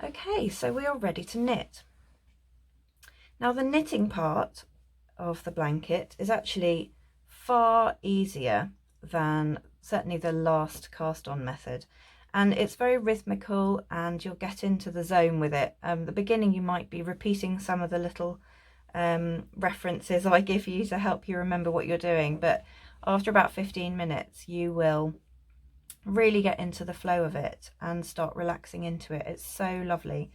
Okay, so we are ready to knit. Now the knitting part of the blanket is actually far easier than certainly the last cast on method, and it's very rhythmical and you'll get into the zone with it. The beginning you might be repeating some of the little references I give you to help you remember what you're doing, but after about 15 minutes you will really get into the flow of it and start relaxing into it. It's so lovely.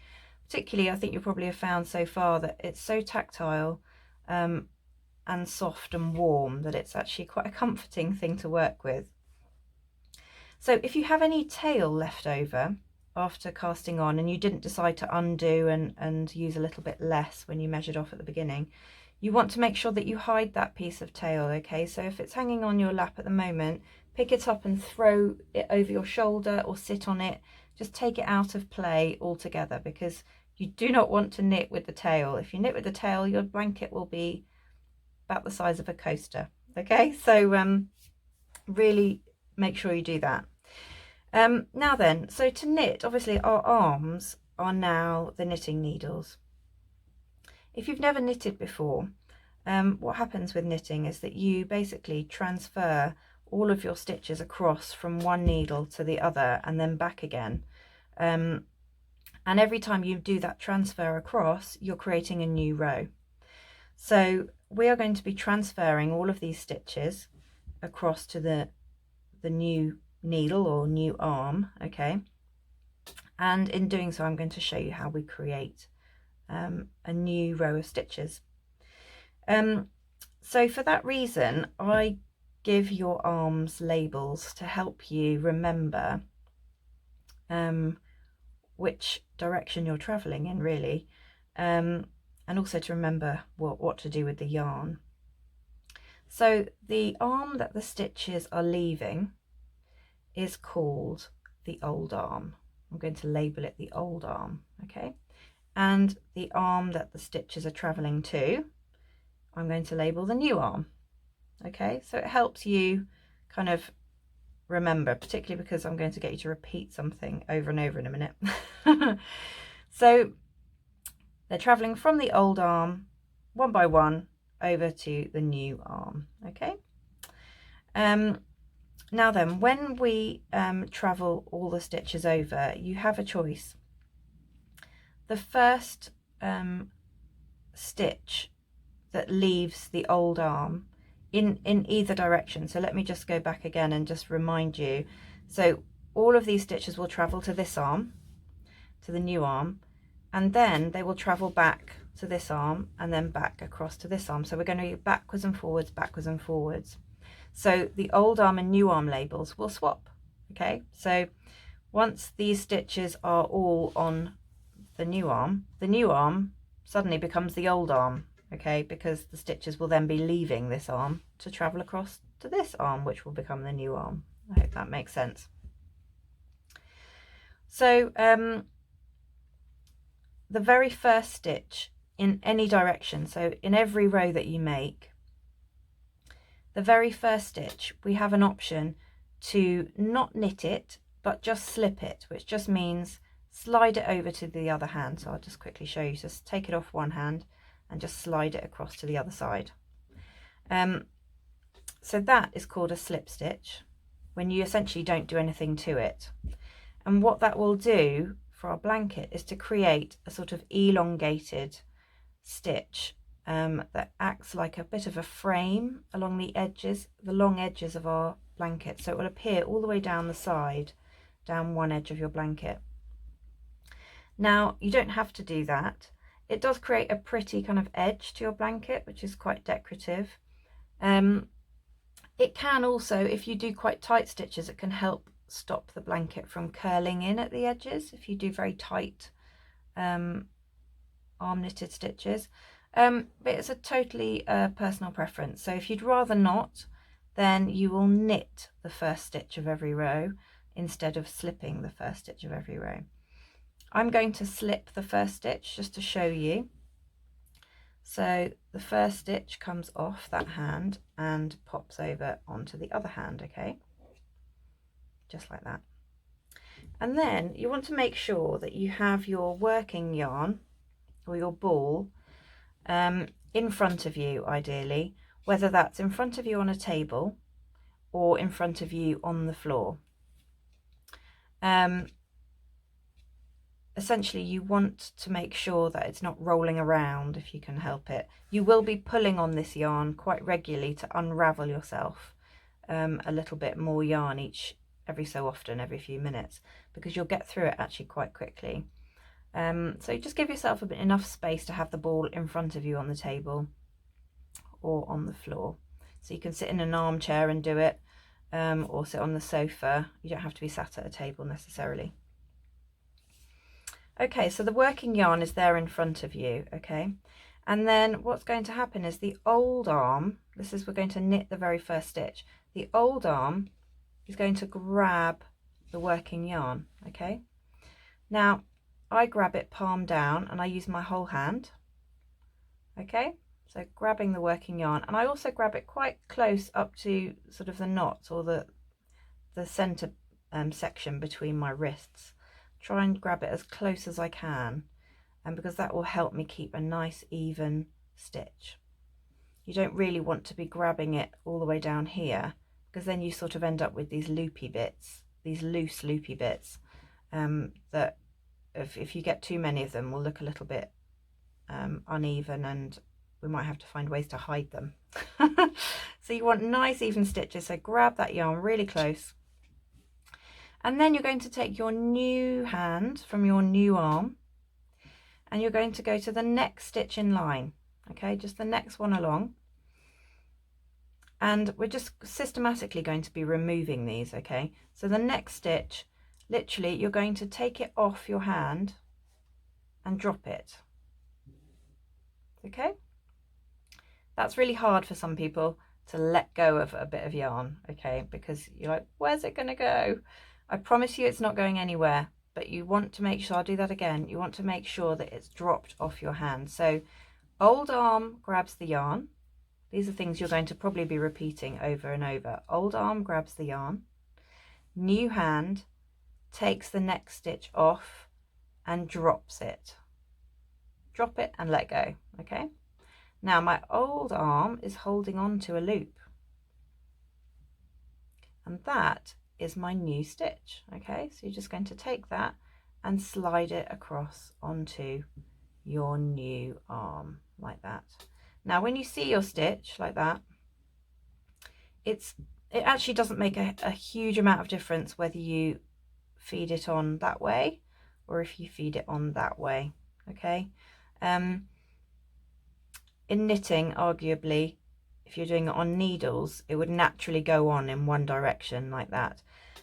Particularly, I think you probably have found so far that it's so tactile and soft and warm that it's actually quite a comforting thing to work with. So if you have any tail left over after casting on and you didn't decide to undo and use a little bit less when you measured off at the beginning, you want to make sure that you hide that piece of tail, okay? So if it's hanging on your lap at the moment, pick it up and throw it over your shoulder or sit on it. Just take it out of play altogether, because you do not want to knit with the tail. If you knit with the tail, your blanket will be about the size of a coaster, okay? So really make sure you do that. Now then, so to knit, obviously our arms are now the knitting needles. If you've never knitted before, what happens with knitting is that you basically transfer all of your stitches across from one needle to the other and then back again. And every time you do that transfer across, you're creating a new row. So we are going to be transferring all of these stitches across to the new needle or new arm, okay? And in doing so, I'm going to show you how we create a new row of stitches. So for that reason, I give your arms labels to help you remember which direction you're traveling in, really, and also to remember what to do with the yarn. So the arm that the stitches are leaving is called the old arm. I'm going to label it the old arm, okay? And the arm that the stitches are traveling to, I'm going to label the new arm, okay? So it helps you kind of remember, particularly because I'm going to get you to repeat something over and over in a minute. So they're traveling from the old arm one by one over to the new arm, okay? Now then, when we travel all the stitches over, you have a choice. The first stitch that leaves the old arm in either direction, so let me just go back again and just remind you. So all of these stitches will travel to this arm, to the new arm, and then they will travel back to this arm and then back across to this arm. So we're going to go backwards and forwards, backwards and forwards. So the old arm and new arm labels will swap, okay? So once these stitches are all on the new arm suddenly becomes the old arm, okay? Because the stitches will then be leaving this arm to travel across to this arm, which will become the new arm. I hope that makes sense. So the very first stitch in any direction, so in every row that you make, the very first stitch, we have an option to not knit it, but just slip it, which just means slide it over to the other hand. So I'll just quickly show you. Just take it off one hand and just slide it across to the other side. So that is called a slip stitch, when you essentially don't do anything to it. And what that will do for our blanket is to create a sort of elongated stitch that acts like a bit of a frame along the edges, the long edges of our blanket. So it will appear all the way down the side, down one edge of your blanket. Now, you don't have to do that. It does create a pretty kind of edge to your blanket, which is quite decorative. It can also, if you do quite tight stitches, it can help stop the blanket from curling in at the edges if you do very tight arm knitted stitches. But it's a totally personal preference. So if you'd rather not, then you will knit the first stitch of every row instead of slipping the first stitch of every row. I'm going to slip the first stitch just to show you. So the first stitch comes off that hand and pops over onto the other hand, okay? Just like that. And then you want to make sure that you have your working yarn or your ball in front of you, ideally, whether that's in front of you on a table or in front of you on the floor. Essentially, you want to make sure that it's not rolling around if you can help it. You will be pulling on this yarn quite regularly to unravel yourself a little bit more yarn every so often, every few minutes, because you'll get through it actually quite quickly. So just give yourself enough space to have the ball in front of you on the table or on the floor. So you can sit in an armchair and do it, or sit on the sofa. You don't have to be sat at a table necessarily. Okay, so the working yarn is there in front of you, okay? And then what's going to happen is the old arm, we're going to knit the very first stitch. The old arm is going to grab the working yarn, okay? Now, I grab it palm down and I use my whole hand, okay? So grabbing the working yarn, and I also grab it quite close up to sort of the knot or the center section between my wrists. Try and grab it as close as I can, and because that will help me keep a nice even stitch. You don't really want to be grabbing it all the way down here, because then you sort of end up with these loopy bits, these loose loopy bits, that if you get too many of them will look a little bit uneven, and we might have to find ways to hide them. So you want nice even stitches, so grab that yarn really close. And then you're going to take your new hand from your new arm and you're going to go to the next stitch in line, okay, just the next one along. And we're just systematically going to be removing these, okay? So the next stitch, literally, you're going to take it off your hand and drop it, okay? That's really hard for some people to let go of a bit of yarn, okay? Because you're like, where's it going to go? I promise you it's not going anywhere, but you want to make sure, I'll do that again, you want to make sure that it's dropped off your hand. So old arm grabs the yarn. These are things you're going to probably be repeating over and over. Old arm grabs the yarn. New hand takes the next stitch off and drops it. Drop it and let go, okay? Now my old arm is holding on to a loop. And that is my new stitch, okay? So you're just going to take that and slide it across onto your new arm like that. Now when you see your stitch like that, it actually doesn't make a huge amount of difference whether you feed it on that way or if you feed it on that way, okay? In knitting, arguably, if you're doing it on needles, it would naturally go on in one direction like that.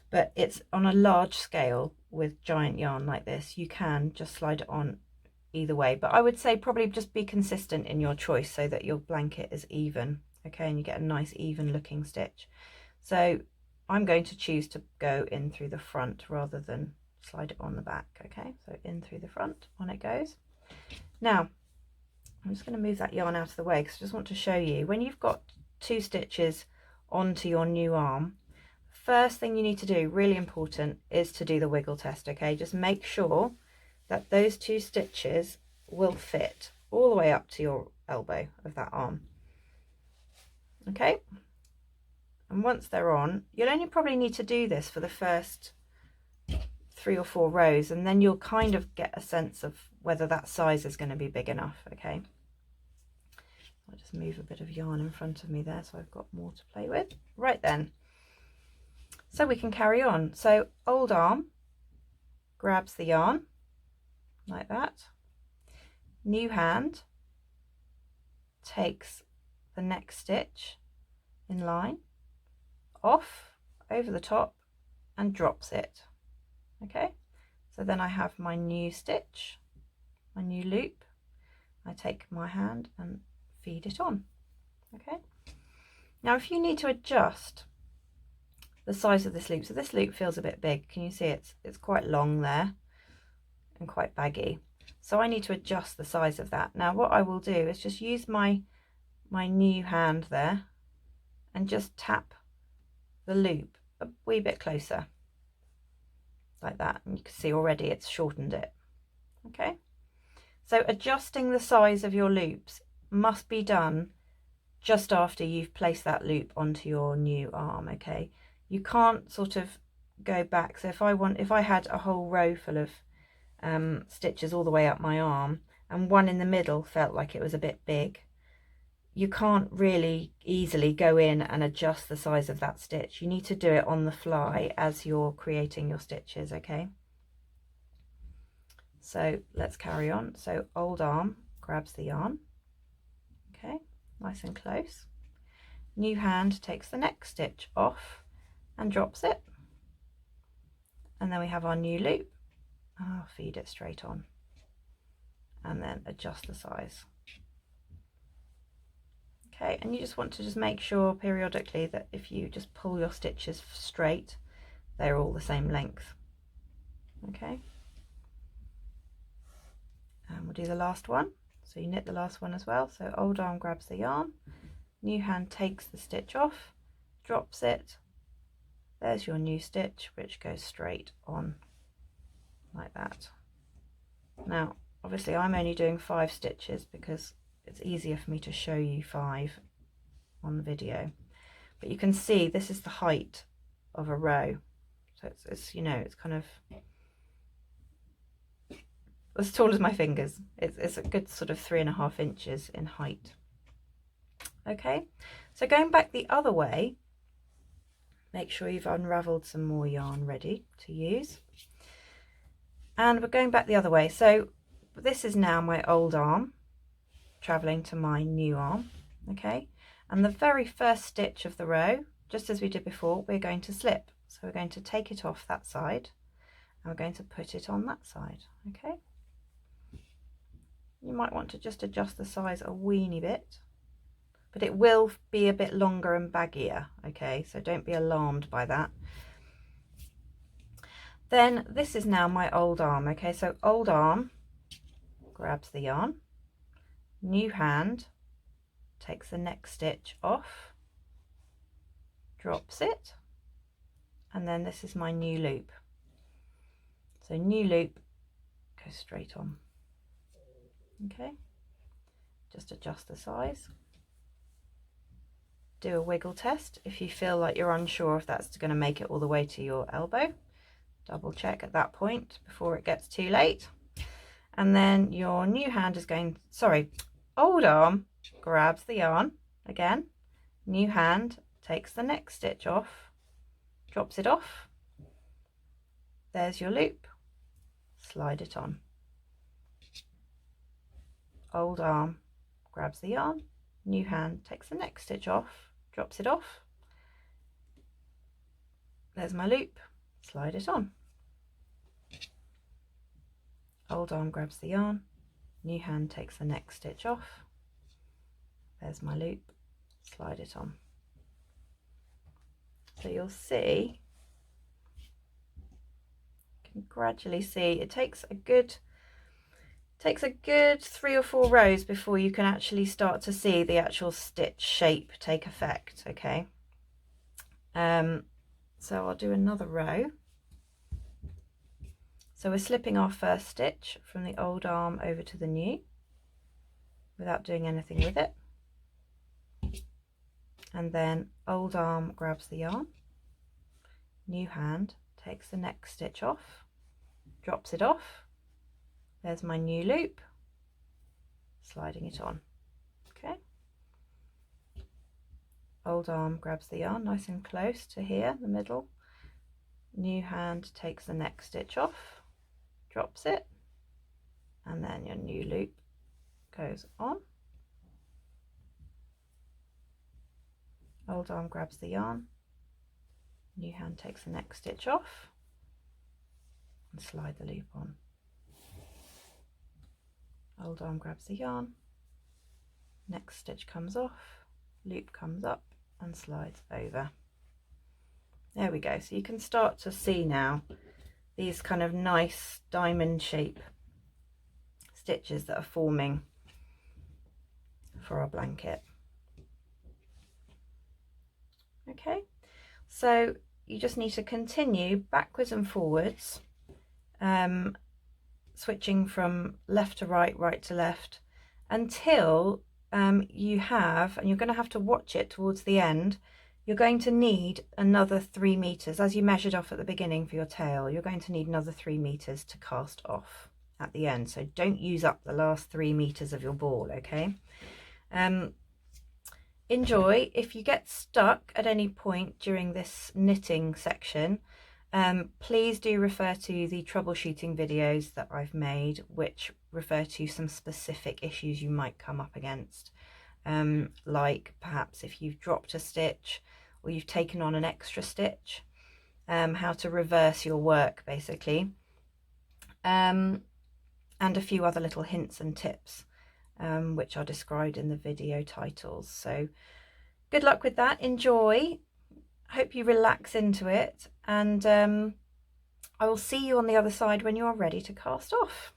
But it's on a large scale with giant yarn like this, you can just slide it on either way. But I would say probably just be consistent in your choice so that your blanket is even, okay, and you get a nice even looking stitch. So I'm going to choose to go in through the front rather than slide it on the back, okay? So in through the front, on it goes. Now, I'm just going to move that yarn out of the way because I just want to show you, when you've got 2 stitches onto your new arm, first thing you need to do, really important, is to do the wiggle test, okay? Just make sure that those 2 stitches will fit all the way up to your elbow of that arm, okay? And once they're on, you'll only probably need to do this for the first 3 or 4 rows, and then you'll kind of get a sense of whether that size is going to be big enough, okay? I'll just move a bit of yarn in front of me there so I've got more to play with. Right then, so we can carry on. So old arm grabs the yarn like that. New hand takes the next stitch in line, off, over the top, and drops it, okay? So then I have my new stitch, my new loop. I take my hand and feed it on, okay? Now if you need to adjust the size of this loop, so this loop feels a bit big, can you see it's quite long there and quite baggy, so I need to adjust the size of that. Now what I will do is just use my new hand there and just tap the loop a wee bit closer, like that, and you can see already it's shortened it. Okay, so adjusting the size of your loops must be done just after you've placed that loop onto your new arm. Okay, you can't sort of go back. So if I had a whole row full of stitches all the way up my arm, and one in the middle felt like it was a bit big, you can't really easily go in and adjust the size of that stitch. You need to do it on the fly as you're creating your stitches. Okay, so let's carry on. So old arm grabs the yarn, okay, nice and close. New hand takes the next stitch off and drops it, and then we have our new loop. I'll feed it straight on and then adjust the size. Okay, and you just want to just make sure periodically that if you just pull your stitches straight, they're all the same length. Okay, and we'll do the last one. So you knit the last one as well. So old arm grabs the yarn, new hand takes the stitch off, drops it. There's your new stitch, which goes straight on like that. Now, obviously I'm only doing 5 stitches because it's easier for me to show you 5 on the video, but you can see this is the height of a row. So it's you know, it's kind of as tall as my fingers. It's a good sort of 3.5 inches in height. Okay, so going back the other way, make sure you've unraveled some more yarn ready to use. And we're going back the other way. So this is now my old arm traveling to my new arm. Okay, and the very first stitch of the row, just as we did before, we're going to slip. So we're going to take it off that side and we're going to put it on that side. Okay, you might want to just adjust the size a weeny bit, but it will be a bit longer and baggier. Okay, so don't be alarmed by that. Then this is now my old arm. Okay, so old arm grabs the yarn, new hand takes the next stitch off, drops it, and then this is my new loop. So new loop goes straight on. Okay, just adjust the size, do a wiggle test. If you feel like you're unsure if that's going to make it all the way to your elbow, double check at that point before it gets too late. And then your new hand is going, sorry, old arm grabs the yarn again, new hand takes the next stitch off, drops it off, there's your loop, slide it on. Old arm grabs the yarn, new hand takes the next stitch off, drops it off, there's my loop, slide it on. Old arm grabs the yarn, new hand takes the next stitch off, there's my loop, slide it on. So you'll see, you can gradually see it takes a good 3 or 4 rows before you can actually start to see the actual stitch shape take effect. Okay, so I'll do another row. So we're slipping our first stitch from the old arm over to the new without doing anything with it, and then old arm grabs the yarn, new hand takes the next stitch off, drops it off, there's my new loop, sliding it on. Okay, old arm grabs the yarn nice and close to here, the middle, new hand takes the next stitch off, drops it, and then your new loop goes on. Old arm grabs the yarn, new hand takes the next stitch off and slide the loop on. Old arm grabs the yarn, next stitch comes off, loop comes up and slides over. There we go. So you can start to see now these kind of nice diamond shape stitches that are forming for our blanket. Okay, so you just need to continue backwards and forwards switching from left to right, right to left, until you have, and you're going to have to watch it towards the end, you're going to need another 3 meters. As you measured off at the beginning for your tail, you're going to need another 3 meters to cast off at the end. So don't use up the last 3 meters of your ball, okay? Enjoy. If you get stuck at any point during this knitting section, please do refer to the troubleshooting videos that I've made, which refer to some specific issues you might come up against, like perhaps if you've dropped a stitch or you've taken on an extra stitch, how to reverse your work basically, and a few other little hints and tips, which are described in the video titles. So good luck with that. Enjoy. Hope you relax into it, and I will see you on the other side when you are ready to cast off.